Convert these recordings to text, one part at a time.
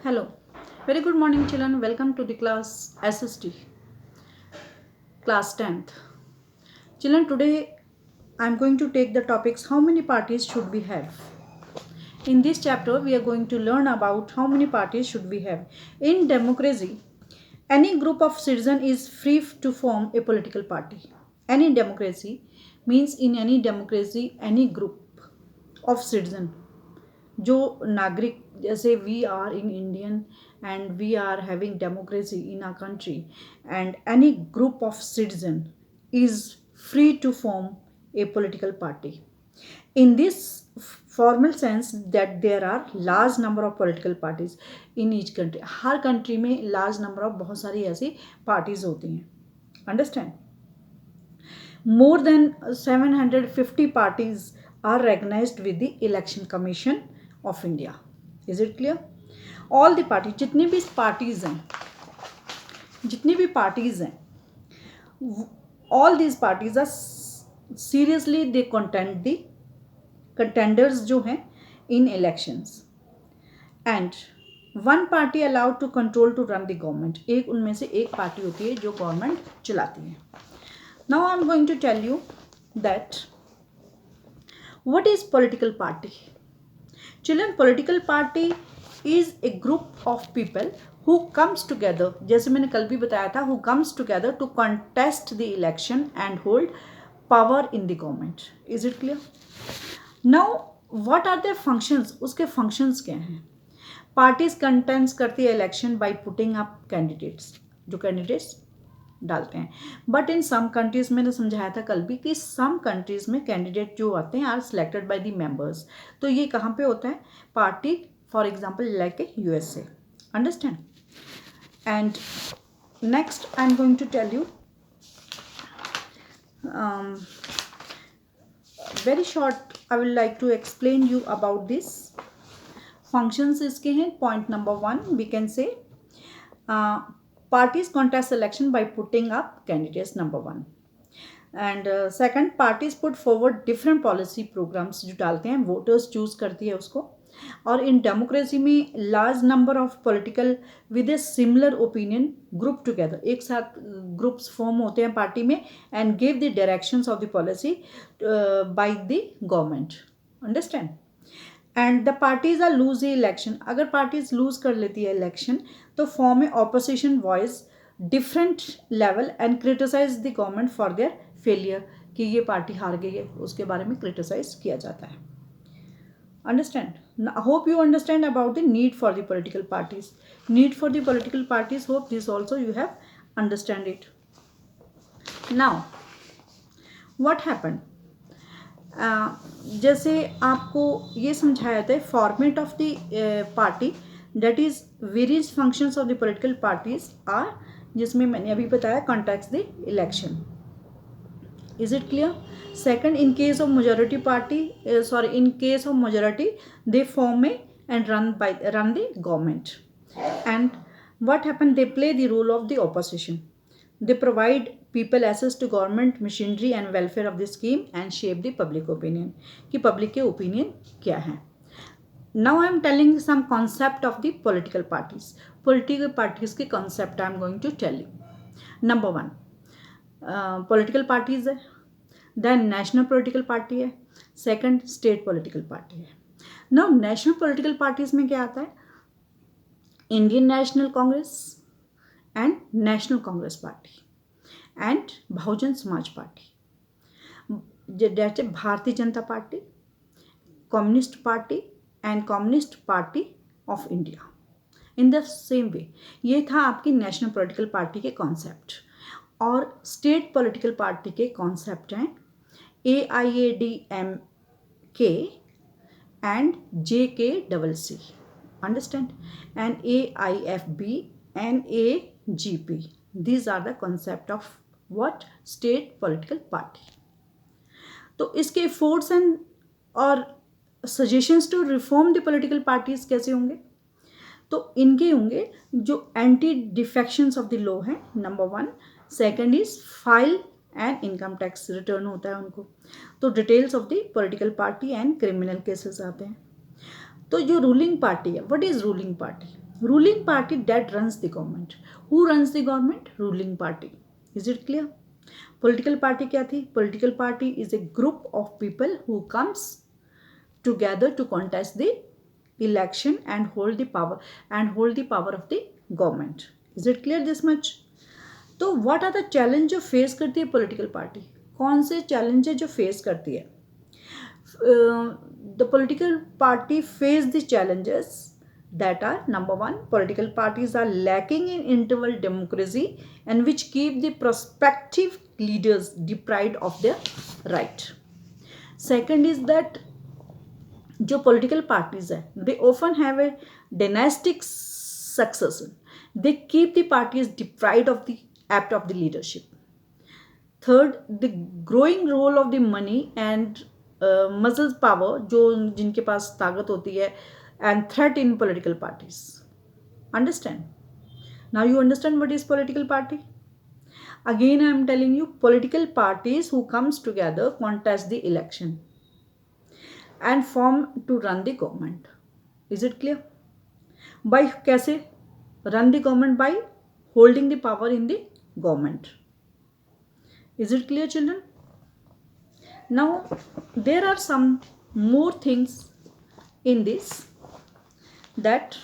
Hello, very good morning, children. Welcome to the class SST, class 10th. Children, today I am going to take the topics how many parties should we have. In this chapter, we are going to learn about how many parties should we have. In democracy, any group of citizens is free to form a political party. Any democracy means in any democracy, any group of citizen जो नागरिक जैसे we are in Indian and we are having democracy in our country and any group of citizen is free to form a political party in this formal sense that there are large number of political parties in each country. Her country में large number of बहुत सारी ऐसी parties होती हैं. Understand? More than 750 parties are recognized with the Election Commission of India. Is it clear? All the parties, जितनी भी parties हैं, all these parties are seriously they contend the contenders जो हैं in elections and one party allowed to control to run the government. एक उनमें से एक party होती है जो गवर्नमेंट चलाती है. Now I am going to tell you that what is political party. Children, political party is a group of people who comes together, जैसे मैंने कल भी बताया था, who comes together to contest the election and hold power in the government. Is it clear? Now what are their functions? उसके functions क्या हैं? Parties contest करती है election by putting up candidates, जो candidates डालते हैं. बट इन सम कंट्रीज मैंने समझाया था कल भी कि सम कंट्रीज में कैंडिडेट जो आते हैं are selected by the members. तो ये कहाँ पे होता है? Party for example like a USA. Understand? And next I am going to tell you very short I will like to explain you about this. Functions इसके हैं. Point number 1 we can say parties contest election by putting up candidates, number 1. And second, parties put forward different policy programs जो डालते हैं, voters choose करती है उसको. और in democracy में large number of political with a similar opinion group together, एक साथ groups form होते हैं पार्टी में and give the directions of the policy by the government. Understand? And the parties are lose the election. अगर parties lose कर लेती है election तो form a opposition voice different level and criticise the government for their failure, कि ये party हार गई है, उसके बारे में क्रिटिसाइज किया जाता है. Understand? Hope you understand about the need for the political parties. Need for the political parties, hope this also you have understand it. Now what happen, जैसे आपको ये समझाया था format of the party that is various functions of the political parties are, जिसमें मैंने अभी बताया contact the election. Is it clear? Second, in case of majority party in case of majority they form A and run the government. And what happen, they play the role of the opposition. They provide people access to government machinery and welfare of the scheme and shape the public opinion. कि public के opinion क्या है. Now I am telling some concept of the political parties. Political parties के concept I am going to tell you. Number 1, political parties है. Then national political party है. Second, state political party है. Now national political parties में क्या आता है? Indian National Congress and National Congress Party and Bahujan Samaj Party. That's Bharatiya Janata Party, Communist Party and Communist Party of India. In the same way, ये था आपकी national political party के concept. और state political party के concept हैं AIADMK and JKCC. Understand? And AIFB and AGP. These are the concept of what? State political party. तो इसके efforts and और suggestions to reform the political parties कैसे होंगे? तो इनके होंगे जो anti defections of the law हैं, number 1. Second is file and income tax return होता है उनको. तो details of the political party and criminal cases आते हैं. तो जो रूलिंग पार्टी है, what is ruling party? ruling party that runs the government. Who runs the government? Ruling party. Is it clear? Political party क्या थी? Political party is a group of people who comes together to contest the election and hold the power of the government. Is it clear this much? तो what are the challenge जो face करती है political party? कौन से challenge है जो face करती है? The political party face the challenges that are: number one, political parties are lacking in interval democracy and which keep the prospective leaders deprived of their right. Second is that जो political parties है, they often have a dynastic succession. They keep the parties deprived of the act of the leadership. Third, the growing role of the money and muscle power, जो जिनके पास ताकत होती है, and threat in political parties. Understand? Now you understand what is political party? Again I am telling you, political parties who comes together contest the election and form to run the government. Is it clear? By कैसे run the government? By holding the power in the government. Is it clear, children? Now there are some more things in this, that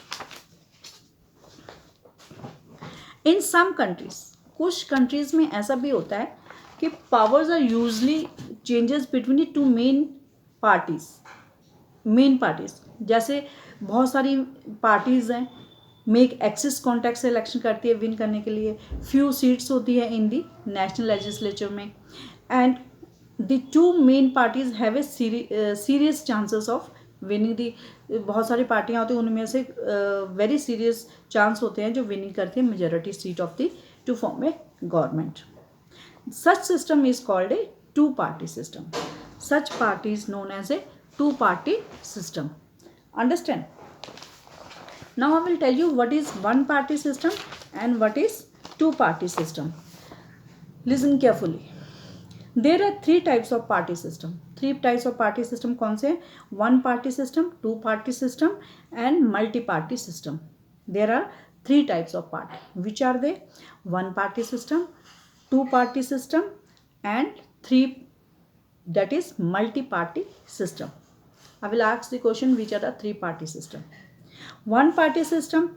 in some countries, कुछ countries में ऐसा भी होता है कि powers are usually changes between the two main parties. जैसे बहुत सारी पार्टीज हैं, मेक एक्सिस कॉन्टैक्ट से इलेक्शन करती है विन करने के लिए. फ्यू सीट्स होती है इन दी नेशनल लेजिस्लेचर में, and the two main parties have a serious chances of winning दी. बहुत सारी पार्टियां होती हैं, उनमें से वेरी सीरियस चांस होते हैं जो विनिंग करती है majority seat of the to form a government. Such system is called a two party system. Such party is known as a two party system. Understand? Now I will tell you what is one party system and what is two party system. Listen carefully. There are three types of party system. Three types of party system कौन से? One party system, two party system and multi party system. There are three types of party. Which are they? One party system, two party system and three, that is multi party system. I will ask the question, which are the three party system. One party system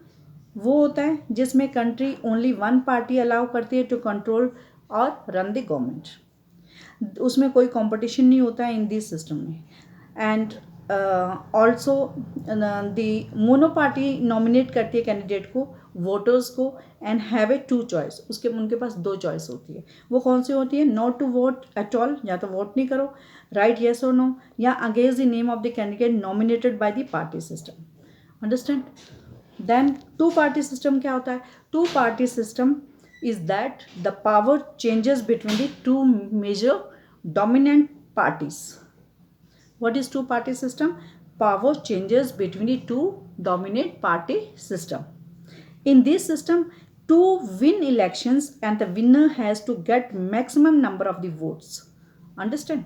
वो होता है जिसमें country only one party allow करती है to control और run the government. उसमें कोई competition नहीं होता है इन दिस सिस्टम में. And also the mono party nominate करती है कैंडिडेट को, वोटर्स को, and have a two choice. उनके पास दो चॉइस होती है. वो कौन सी होती है? Not to vote at all, या तो वोट नहीं करो, राइट येस और नो, या against the name of the candidate nominated by the party system. Understand? Then two party system क्या होता है? Two party system is that the power changes between the two major dominant parties. What is two party system? Power changes between the two dominate party system. In this system to win elections and the winner has to get maximum number of the votes. Understand?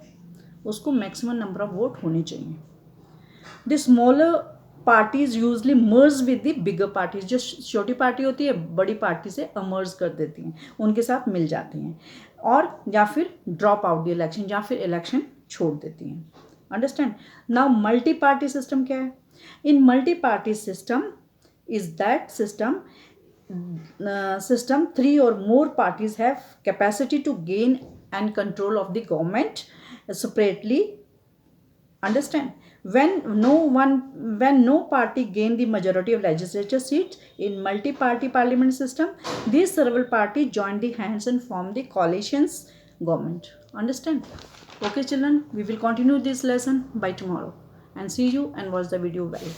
उसको maximum number of vote होने चाहिए. The smaller parties usually merge with the bigger parties. जो छोटी party होती है बड़ी party से emerged कर देती हैं, उनके साथ मिल जाती हैं, और या फिर ड्रॉप आउट द इलेक्शन, या फिर इलेक्शन छोड़ देती हैं. Understand? Now multi party system क्या है? In multi party system is that system three और more parties have capacity to gain and control of the government separately. Understand? When no party gain the majority of legislature seats in multi-party parliament system, these several parties join the hands and form the coalitions government. Understand? Okay children, we will continue this lesson by tomorrow, and see you and watch the video well.